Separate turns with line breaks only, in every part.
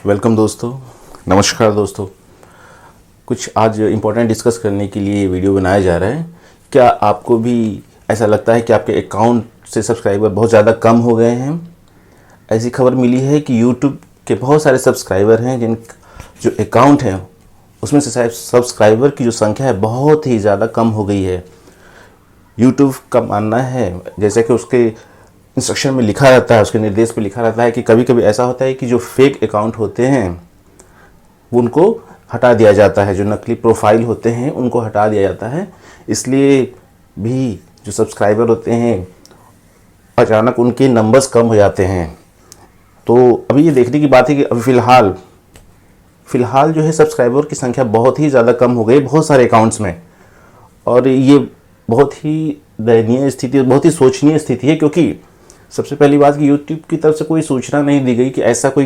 Welcome दोस्तों, नमस्कार दोस्तों। कुछ आज इम्पोर्टेंट डिस्कस करने के लिए वीडियो बनाया जा रहा है। क्या आपको भी ऐसा लगता है कि आपके अकाउंट से सब्सक्राइबर बहुत ज़्यादा कम हो गए हैं? ऐसी खबर मिली है कि यूट्यूब के बहुत सारे सब्सक्राइबर हैं जिन जो अकाउंट हैं उसमें से शायद सब्सक्राइबर की जो संख्या है बहुत ही ज़्यादा कम हो गई है। यूट्यूब का मानना है, जैसे कि उसके इंस्ट्रक्शन में लिखा रहता है, उसके निर्देश पे लिखा रहता है कि कभी कभी ऐसा होता है कि जो फेक अकाउंट होते हैं उनको हटा दिया जाता है, जो नकली प्रोफाइल होते हैं उनको हटा दिया जाता है। इसलिए भी जो सब्सक्राइबर होते हैं अचानक उनके नंबर्स कम हो जाते हैं। तो अभी ये देखने की बात है कि अभी फ़िलहाल जो है सब्सक्राइबर की संख्या बहुत ही ज़्यादा कम हो गई बहुत सारे अकाउंट्स में। और ये बहुत ही दयनीय स्थिति, बहुत ही शोचनीय स्थिति है, क्योंकि सबसे पहली बात कि यूट्यूब की तरफ से कोई सूचना नहीं दी गई कि ऐसी कोई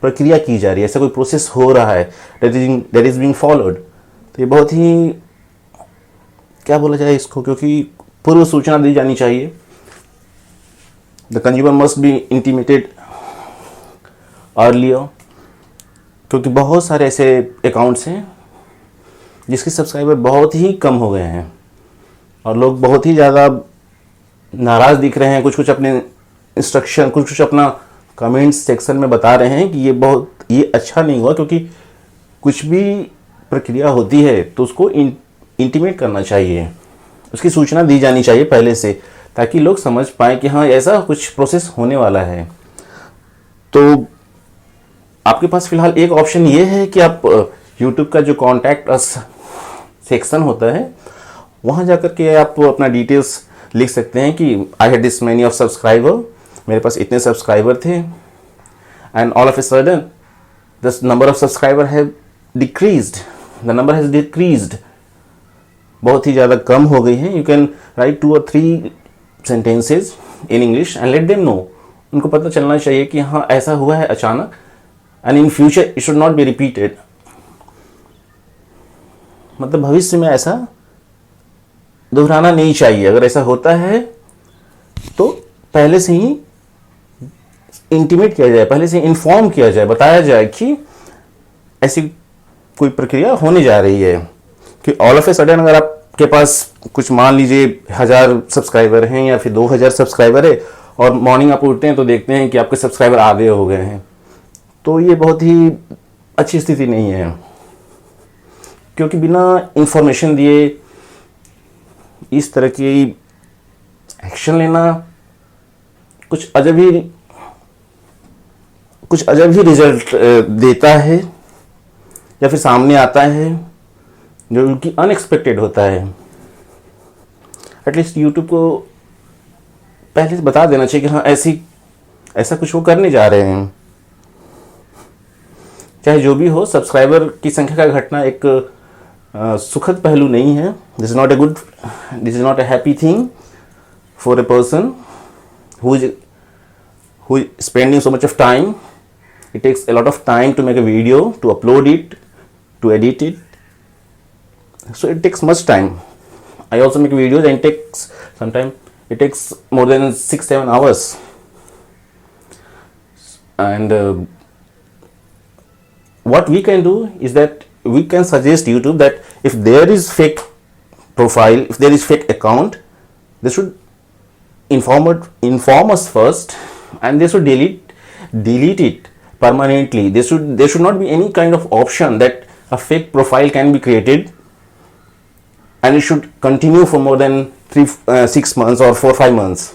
प्रक्रिया की जा रही है, ऐसा कोई प्रोसेस हो रहा है दैट इज़ बीइंग फॉलोड। तो ये बहुत ही, क्या बोला जाए इसको, क्योंकि पूर्व सूचना दी जानी चाहिए। The consumer must be intimated earlier, क्योंकि बहुत सारे ऐसे अकाउंट्स हैं जिसके सब्सक्राइबर बहुत ही कम हो गए हैं और लोग बहुत ही ज़्यादा नाराज़ दिख रहे हैं। कुछ अपने इंस्ट्रक्शन, कुछ अपना कमेंट्स सेक्शन में बता रहे हैं कि ये अच्छा नहीं हुआ, क्योंकि कुछ भी प्रक्रिया होती है तो उसको इंटीमेट करना चाहिए, उसकी सूचना दी जानी चाहिए पहले से, ताकि लोग समझ पाएँ कि हाँ ऐसा कुछ प्रोसेस होने वाला है। तो आपके पास फ़िलहाल एक ऑप्शन ये है कि आप यूट्यूब का जो कॉन्टैक्ट अस सेक्शन होता है वहाँ जाकर के आप अपना डिटेल्स लिख सकते हैं कि I had this many of subscriber, मेरे पास इतने सब्सक्राइबर थे, and all of a sudden the number of subscriber have decreased, the number has decreased, बहुत ही ज़्यादा कम हो गई है। You can write 2 or 3 sentences in English and let them know. उनको पता चलना चाहिए कि हाँ ऐसा हुआ है अचानक, and in future it should not be repeated. मतलब भविष्य में ऐसा दोहराना नहीं चाहिए। अगर ऐसा होता है तो पहले से ही इंटीमेट किया जाए, पहले से इन्फॉर्म किया जाए, बताया जाए कि ऐसी कोई प्रक्रिया होने जा रही है। कि ऑल ऑफ ए सडन अगर आपके पास कुछ, मान लीजिए 1000 सब्सक्राइबर हैं या फिर 2000 सब्सक्राइबर है, और मॉर्निंग आप उठते हैं तो देखते हैं कि आपके सब्सक्राइबर आधे हो गए हैं, तो ये बहुत ही अच्छी स्थिति नहीं है। क्योंकि बिना इंफॉर्मेशन दिए इस तरह की एक्शन लेना कुछ अजब ही रिजल्ट देता है, या फिर सामने आता है जो उनकी अनएक्सपेक्टेड होता है। एटलीस्ट यूट्यूब को पहले से बता देना चाहिए कि हाँ ऐसा कुछ वो करने जा रहे हैं। चाहे जो भी हो, सब्सक्राइबर की संख्या का घटना एक सुखद पहलू नहीं है। This is not a happy thing for a person who is spending so much of time. It takes a lot of time to make a video, to upload it, to edit it, so it takes much time. I also make videos and it takes more than 6-7 hours. And what we can do is that we can suggest YouTube that if there is fake profile, if there is fake account, they should inform us first, and they should delete it permanently. There should not be any kind of option that a fake profile can be created and it should continue for more than 6 months or 4-5 months.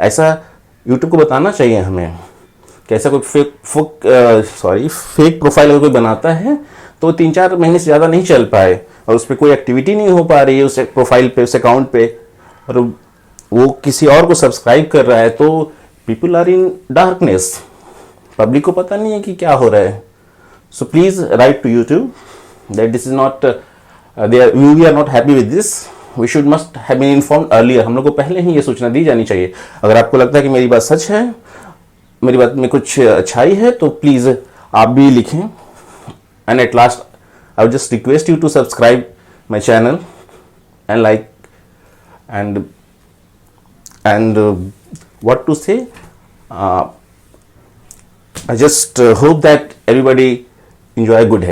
ऐसा YouTube को बताना चाहिए हमें कि ऐसा कोई fake profile अगर कोई बनाता है तो 3-4 महीने से ज़्यादा नहीं चल पाए और उस पर कोई एक्टिविटी नहीं हो पा रही है, उस प्रोफाइल पे, उस अकाउंट पे, और वो किसी और को सब्सक्राइब कर रहा है, तो people are in darkness, public को पता नहीं है कि क्या हो रहा है। So please write to YouTube that this is not, we are not happy with this, we should must have been informed earlier. हम लोग को पहले ही ये सूचना दी जानी चाहिए। अगर आपको लगता है कि मेरी बात सच है, मेरी बात में कुछ अच्छाई है, तो प्लीज आप भी लिखें। And at last I would just request you to subscribe my channel and like and what to say, I just hope that everybody enjoy good health.